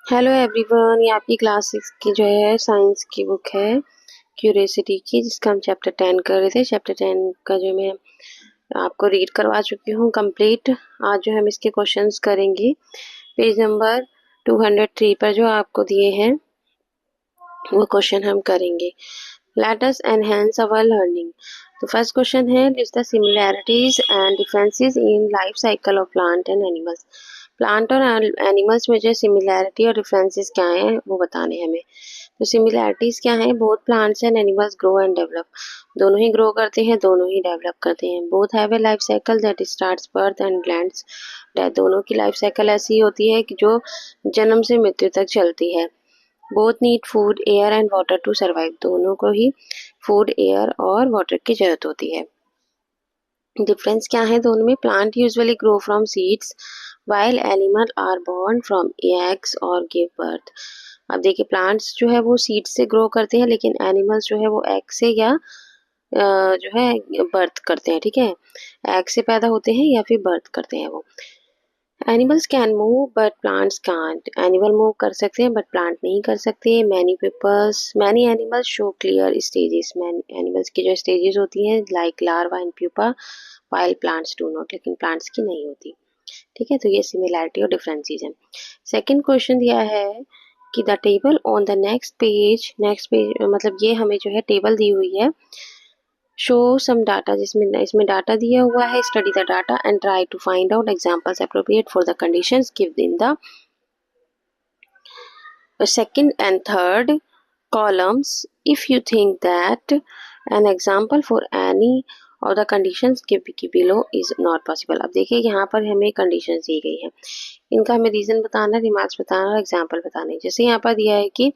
Hello everyone, ये आपकी class 6 की जो है साइंस की बुक है क्यूरियोसिटी की, जिसका हम चैप्टर 10 कर रहे थे। चैप्टर 10 का जो मैं आपको रीड करवा चुकी हूँ कंप्लीट। आज जो हम इसके क्वेश्चंस करेंगे पेज नंबर 203 पर जो आपको दिए हैं वो क्वेश्चन हम करेंगे। लेट अस एनहेंस अवर लर्निंग। तो फर्स्ट क्वेश्चन है, list the similarities and differences in life cycle of plant and animals. Plant और एनिमल्स में जो सिमिलैरिटी और डिफरेंसेस क्या हैं वो बताने हमें। तो सिमिलैरिटीज क्या हैं? Both plants and animals grow and develop. दोनों ही ग्रो करते हैं, दोनों ही डेवलप करते हैं। Both have a life cycle that starts birth and ends death. दोनों की लाइफ साइकिल ऐसी होती है कि जो जन्म से मृत्यु तक चलती है। Both need food air and water to survive. दोनों को ही फूड एयर और वाटर की जरूरत होती है। डिफरेंस क्या है दोनों में? Plant usually grow from seeds while animal are born from eggs और गिव बर्थ। अब देखिए, प्लांट्स जो है वो सीड से ग्रो करते हैं, लेकिन एनिमल्स जो है वो एग से या जो है बर्थ करते हैं। ठीक है, एग से पैदा होते हैं या फिर बर्थ करते हैं वो। Animals can move but plants can't. Animal move कर सकते हैं बट प्लांट नहीं कर सकते। Many animals show clear stages. Animals की जो स्टेजेस होती हैं like larva and pupa, while plants do not. लेकिन प्लांट्स की नहीं होती। ठीक है, तो ये सिमिलैरिटी और डिफरेंसेस हैं। सेकंड क्वेश्चन दिया है कि the table on the next page मतलब ये हमें जो है टेबल दी हुई है। शो सम डाटा, जिसमें इसमें डाटा दिया हुआ है। Study the data and try to find out examples appropriate for the conditions given in the second and third columns if you think that an example for any of the conditions given below is not possible। अब देखिए, यहाँ पर हमें conditions दी गई हैं, इनका हमें reason बताना, रिमार्क्स बताना और एग्जाम्पल बताने। जैसे यहाँ पर दिया है कि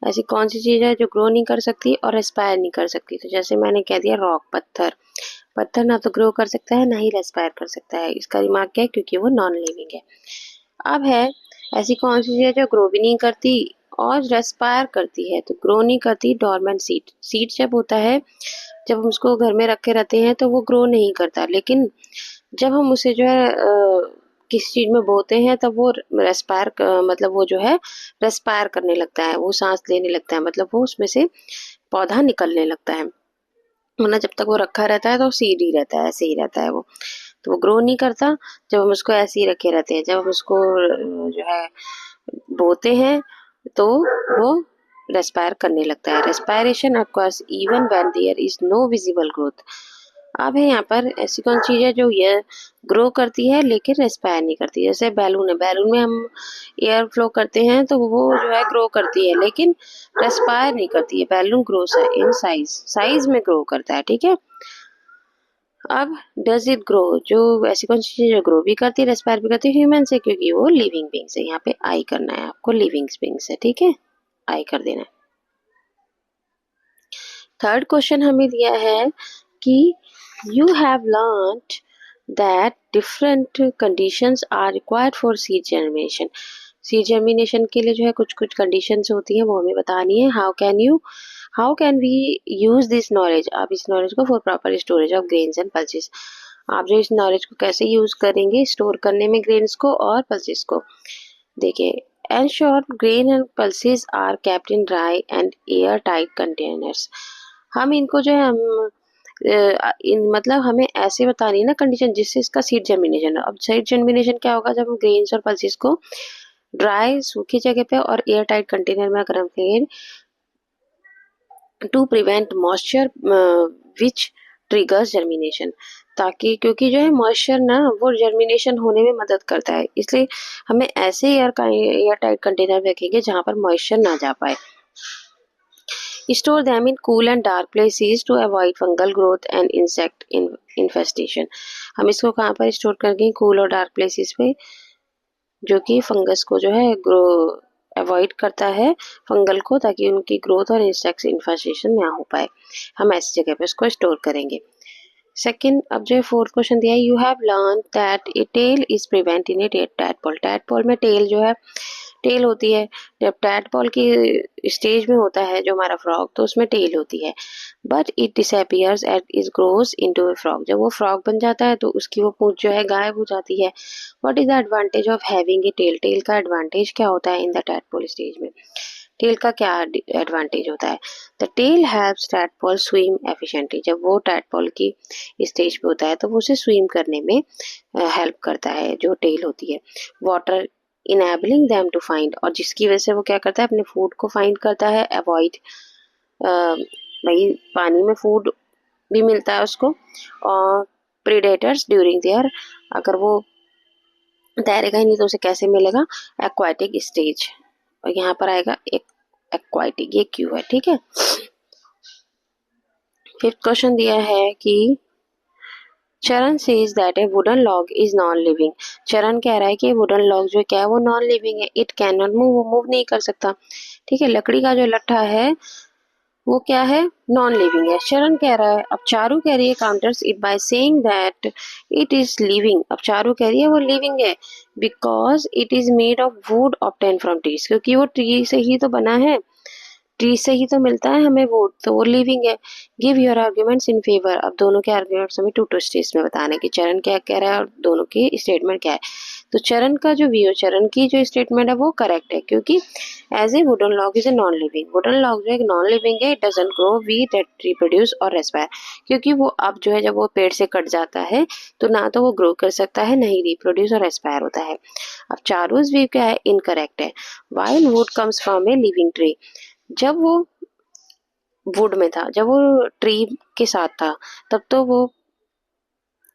ऐसी कौन सी चीज है जो ग्रो नहीं कर सकती और रेस्पायर नहीं कर सकती। तो जैसे मैंने कह दिया रॉक, पत्थर। पत्थर ना तो ग्रो कर सकता है ना ही रेस्पायर कर सकता है। इसका रिमार्क क्या है? क्योंकि वो नॉन लिविंग है। अब है ऐसी कौन सी चीज है जो ग्रो भी नहीं करती और रेस्पायर करती है। तो ग्रो नहीं करती, डोरमेंट सीड। सीड जब होता है, जब हम उसको घर में रखे रहते हैं तो वो ग्रो नहीं करता, लेकिन जब हम उसे जो है किसी चीज में बोते हैं तब वो रेस्पायर मतलब वो जो है रेस्पायर करने लगता है, वो सांस लेने लगता है, मतलब वो उसमें से पौधा निकलने लगता है। वरना जब तक वो रखा रहता है तो सीड ही रहता है, ऐसे ही रहता है वो। तो वो ग्रो नहीं करता जब हम उसको ऐसे ही रखे रहते हैं। जब हम उसको जो है बोते हैं तो वो रेस्पायर करने लगता है। Respiration occurs even when there is no visible growth. अब है यहाँ पर ऐसी कौन चीज है जो ये ग्रो करती है लेकिन रेस्पायर नहीं करती। जैसे बैलून है, बैलून में हम एयर फ्लो करते हैं तो वो जो है ग्रो करती है लेकिन रेस्पायर नहीं करती है। बैलून ग्रोस है इन साइज, साइज में ग्रो करता है। ठीक है, अब डज इट ग्रो, जो ऐसी कौन सी चीज जो ग्रो भी करती है रेस्पायर भी करती है? ह्यूमन से, क्योंकि वो लिविंग बींग्स है। यहाँ पे आई करना है आपको, लिविंग बींग्स है। ठीक है, आई कर देना है। थर्ड क्वेश्चन हमें दिया है कि you have learned that different conditions are required for seed germination. Seed germination के लिए जो है कुछ कुछ कंडीशंस होती हैं, वो हमें बतानी है। How can we use this knowledge. आप इस नॉलेज को for proper storage of grains and pulses. आप जो इस नॉलेज को कैसे यूज करेंगे स्टोर करने में ग्रेन्स को और पल्सेस को। देखिए, ensure grain and pulses are kept in dry and air tight containers। हम इनको जो है हम मतलब हमें ऐसे बतानी है ना कंडीशन जिससे इसका सीड जर्मिनेशन। अब सीड जर्मिनेशन क्या होगा? जब हम ग्रेन्स और पल्सेस को ड्राई सूखी जगह पे और एयर टाइट कंटेनर में अगर हम fair to prevent moisture which triggers germination. ताकि क्योंकि जो है मॉइस्चर ना वो जर्मिनेशन होने में मदद करता है, इसलिए हमें ऐसे एयर टाइट कंटेनर में रखेंगे जहां पर मॉइस्चर ना जा पाए। Store them in cool and dark places to avoid fungal growth and insect infestation. हम इसको कहाँ पर स्टोर करेंगे? कूल और डार्क प्लेसेस पे, जो कि फंगस को जो है ग्रो अवॉइड करता है, फंगल को, ताकि उनकी ग्रोथ और इंसेक्ट इन्फेस्टेशन ना हो पाए। हम ऐसी जगह पे उसको स्टोर करेंगे। सेकंड, अब जो है फोर्थ क्वेश्चन दिया है, you have learn that a tail is prevent in a tadpole. Tadpole में टेल जो है टेल होती है। जब टैडपॉल की स्टेज में होता है जो हमारा फ्रॉग, तो उसमें टेल होती है। But it disappears at it grows into a frog, जब वो फ्रॉग बन जाता है तो उसकी वो पूंछ जो है गायब हो जाती है। What is the advantage of having a tail? Tail का एडवांटेज क्या होता है इन द टैडपॉल स्टेज में? टेल का क्या एडवांटेज होता है? The tail helps tadpole swim efficiently, जब वो टैडपॉल की स्टेज पे होता है तो वो उसे स्विम करने में हेल्प करता है, जो टेल होती है। Water enabling them to find, और जिसकी वजह से वो क्या करता है, अपने फूड को फाइंड करता है। अवॉइड, भाई पानी में फूड भी मिलता है उसको। और प्रेडेटर्स ड्यूरिंग देयर, अगर वो तैरेगा ही नहीं तो उसे कैसे मिलेगा? एक्वाटिक स्टेज, और यहाँ पर आएगा एक एक्वाटिक, ये क्यों है, ठीक है। फिफ्थ क्वेश्चन दिया है कि चरण says that A wooden log is non living. चरण कह रहा है कि वुडन लॉग जो क्या है वो नॉन लिविंग है। इट कैन नॉट मूव, वो मूव नहीं कर सकता, ठीक है। लकड़ी का जो लट्ठा है वो क्या है? नॉन लिविंग है। चरण कह रहा है, अब चारू कह रही है counters it by saying that it is living. अब चारू कह रही है वो लिविंग है, because it is made of would obtain from trees, क्योंकि वो ट्री से ही तो बना है, ट्री से ही तो मिलता है हमें वुड, तो वो लिविंग है। Give your arguments in favour, अब दोनों के आर्ग्यूमेंट्स हमें टू स्टेज में बताना है कि चरण क्या कह रहा है और दोनों की स्टेटमेंट क्या है। तो चरण का जो व्यू, चरण की जो स्टेटमेंट है वो करेक्ट है, क्योंकि as a wooden log is a non living, wooden log जो है नॉन लिविंग है। It doesn't grow, we that reproduce और रेस्पायर, क्योंकि वो अब जो है जब वो पेड़ से कट जाता है तो ना तो वो ग्रो कर सकता है, नहीं रिप्रोड्यूस और रेस्पायर होता है। अब चारूज व्यू क्या है? इनकरेक्ट है। While would comes from a living tree, जब वो वुड में था, जब वो ट्री के साथ था, तब तो वो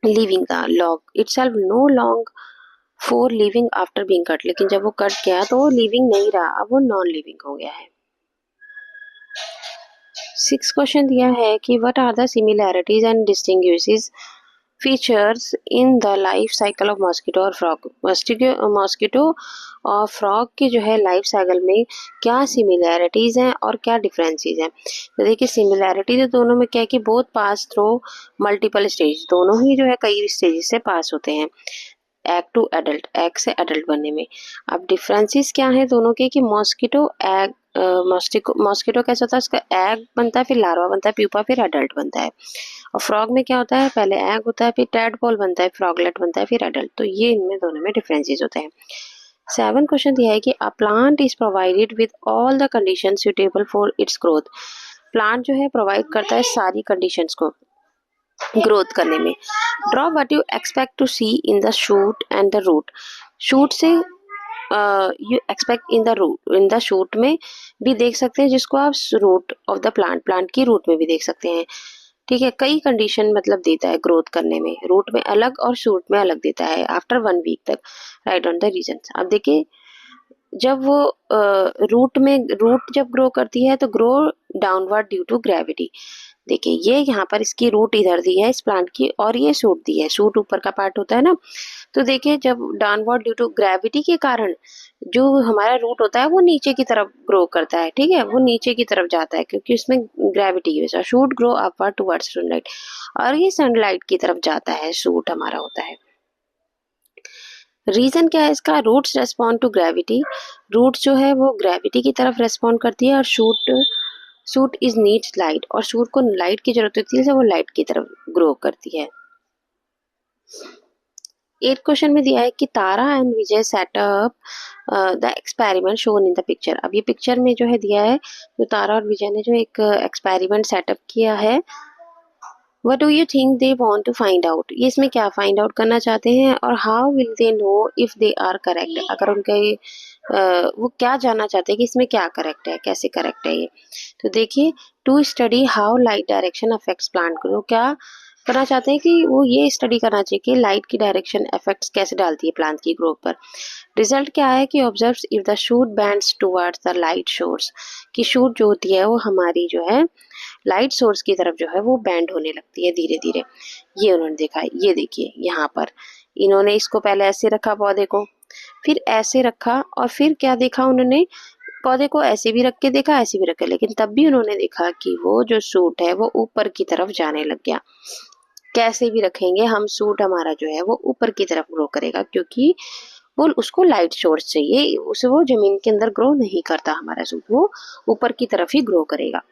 लिविंग था। Log itself no long for living after being cut, लेकिन जब वो कट गया तो वो लिविंग नहीं रहा, अब वो नॉन लिविंग हो गया है। सिक्स क्वेश्चन दिया है कि what are the similarities and distinguishes features in the life cycle of mosquito और फ्रॉग। मॉस्किटो और फ्रॉग की जो है लाइफ साइकिल में क्या सिमिलैरिटीज हैं और क्या डिफरेंसेस हैं? तो देखिए सिमिलैरिटीज दोनों में क्या है कि both pass through multiple stage, दोनों ही जो है कई स्टेजेस से पास होते हैं एग टू एडल्ट, एग से एडल्ट बनने में। अब डिफरेंसेस क्या है दोनों के कि मॉस्किटो एग, मॉस्किटो कैसा होता है, उसका एग बनता है, फिर लार्वा बनता है, प्यूपा, फिर एडल्ट बनता है। और फ्रॉग में क्या होता है, पहले एग होता है, फिर टैडपोल बनता है, फ्रॉगलेट बनता है, फिर एडल्ट। तो ये इनमें दोनों में डिफरेंसेस होते हैं। सेवन क्वेश्चन दिया है कि a plant is provided with all the condition suitable for its growth. Plant जो है प्रोवाइड करता है सारी कंडीशंस को ग्रोथ करने में। Draw what you expect to see in the shoot and the root. Shoot से you expect in the root, in the shoot में भी देख सकते हैं, जिसको आप root of the plant, plant की रूट में भी देख सकते हैं, ठीक है। कई कंडीशन मतलब देता है ग्रोथ करने में, रूट में अलग और शूट में अलग देता है। आफ्टर 1 वीक तक राइट ऑन द रीजन। अब देखिए जब वो रूट में, रूट जब ग्रो करती है तो grow downward due to gravity. देखिए ये यहाँ पर इसकी रूट इधर दी है इस प्लांट की, और ये शूट दी है, शूट ऊपर का पार्ट होता है ना। तो देखिए जब डाउनवर्ड ड्यू टू ग्रेविटी के कारण जो हमारा रूट होता है वो नीचे की तरफ ग्रो करता है, ठीक है, वो नीचे की तरफ जाता है क्योंकि उसमें ग्रेविटी की वजह से। Shoot grow upward towards sunlight, और ये सनलाइट की तरफ जाता है, शूट हमारा होता है। रीजन क्या है इसका? Roots respond to gravity, root जो है वो ग्रेविटी की तरफ रेस्पॉन्ड करती है, और शूट इज नीड्स लाइट, और शूट को लाइट की जरूरत होती है, इसलिए वो लाइट की तरफ ग्रो करती है। 8 क्वेश्चन में दिया है कि Tara and Vijay set up the experiment shown in the picture. अब ये पिक्चर में जो है दिया है, जो तारा और विजय ने जो एक एक्सपेरिमेंट सेटअप किया है, What do you think they want to find out? ये इसमें क्या फाइंड आउट करना चाहते हैं, और how will they know if they are correct? अगर उनके वो क्या जानना चाहते हैं कि इसमें क्या करेक्ट है, कैसे करेक्ट है ये। तो देखिए to study how light direction affects plant grow, क्या करना चाहते हैं कि वो ये स्टडी करना चाहिए कि लाइट की डायरेक्शन इफेक्ट्स कैसे डालती है प्लांट की ग्रोथ पर। रिजल्ट क्या है कि observes if the shoot bends towards the light source, कि शूट जो होती है वो हमारी जो है लाइट सोर्स की तरफ जो है वो बैंड होने लगती है धीरे धीरे। ये उन्होंने देखा है, ये देखिए यहाँ पर इन्होंने इसको पहले ऐसे रखा पौधे को, फिर ऐसे रखा, और फिर क्या देखा उन्होंने, पौधे को ऐसे भी रख के देखा, ऐसे भी रखा, लेकिन तब भी उन्होंने देखा कि वो जो सूट है वो ऊपर की तरफ जाने लग गया। कैसे भी रखेंगे हम, सूट हमारा जो है वो ऊपर की तरफ ग्रो करेगा, क्योंकि वो उसको लाइट सोर्स चाहिए, उसे वो जमीन के अंदर ग्रो नहीं करता हमारा सूट, वो ऊपर की तरफ ही ग्रो करेगा,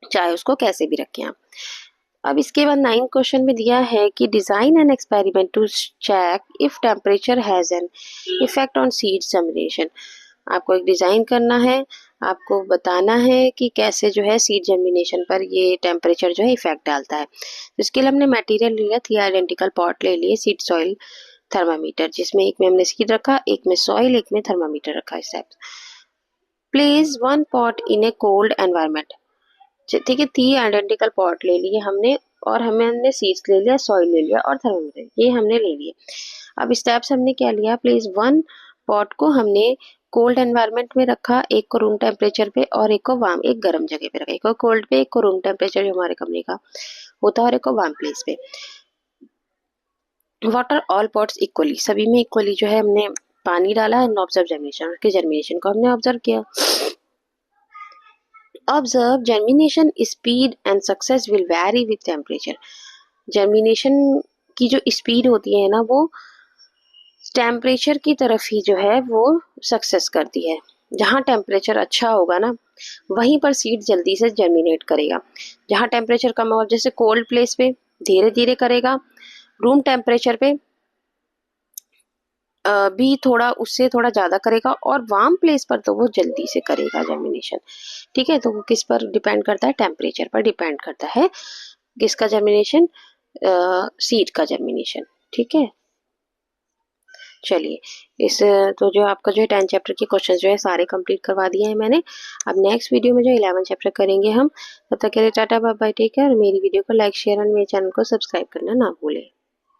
चाहे उसको कैसे भी रखें आप। अब इसके बाद 9 क्वेश्चन में दिया है कि design an experiment to check if temperature has an effect on seed germination. आपको एक डिजाइन करना है, आपको बताना है कि कैसे जो है सीड जर्मिनेशन पर ये टेम्परेचर जो है इफेक्ट डालता है। तो इसके लिए हमने मटेरियल लिया, 3 आइडेंटिकल पॉट ले लिए, सीड सॉइल थर्मामीटर, जिसमें एक में हमने सीड रखा, एक में सॉइल, एक में थर्मामीटर रखा। इस टाइप प्लेस 1 पॉट इन ए कोल्ड एनवायरमेंट। ठीक है, 3 आइडेंटिकल पॉट ले लिए हमने, और हमने सीड्स ले लिया, सॉइल ले लिया और थर्मामीटर, ये हमने ले लिए। अब स्टेप्स हमने क्या लिया, प्लेस 1 पॉट को हमने कोल्ड एनवायरनमेंट में रखा, एक को रूम टेम्परेचर पे और एक को वार्म, एक गर्म जगह पे रखा, एक को कोल्ड पे, एक को रूम टेम्परेचर जो हमारे कमरे का होता है, और एक को वार्म प्लेस पे। वाटर ऑल पॉट्स इक्वली, सभी में इक्वली जो है हमने पानी डाला एंड ऑब्जर्व जर्मिनेशन, उसके जर्मिनेशन को हमने ऑब्जर्व किया। Observe germination speed and success will vary with temperature. Germination की जो स्पीड होती है ना, वो टेम्परेचर की तरफ ही जो है वो सक्सेस करती है। जहाँ टेम्परेचर अच्छा होगा ना, वहीं पर सीड जल्दी से जर्मिनेट करेगा। जहाँ टेम्परेचर कम होगा, जैसे कोल्ड प्लेस पे धीरे धीरे करेगा, रूम टेम्परेचर पे भी थोड़ा उससे थोड़ा ज़्यादा करेगा, और वार्म प्लेस पर तो वो जल्दी से करेगा जर्मिनेशन। ठीक है, तो वो किस पर डिपेंड करता है, टेम्परेचर पर डिपेंड करता है किसका जर्मिनेशन, सीड का जर्मिनेशन। ठीक है, चलिए इस तो जो आपका जो है 10 चैप्टर के क्वेश्चन जो है सारे कंप्लीट करवा दिए हैं मैंने। अब नेक्स्ट वीडियो में जो 11 चैप्टर करेंगे हम। तब तक के लिए tata bye bye, take care. मेरी वीडियो को लाइक शेयर और मेरे चैनल को सब्सक्राइब करना ना भूलें।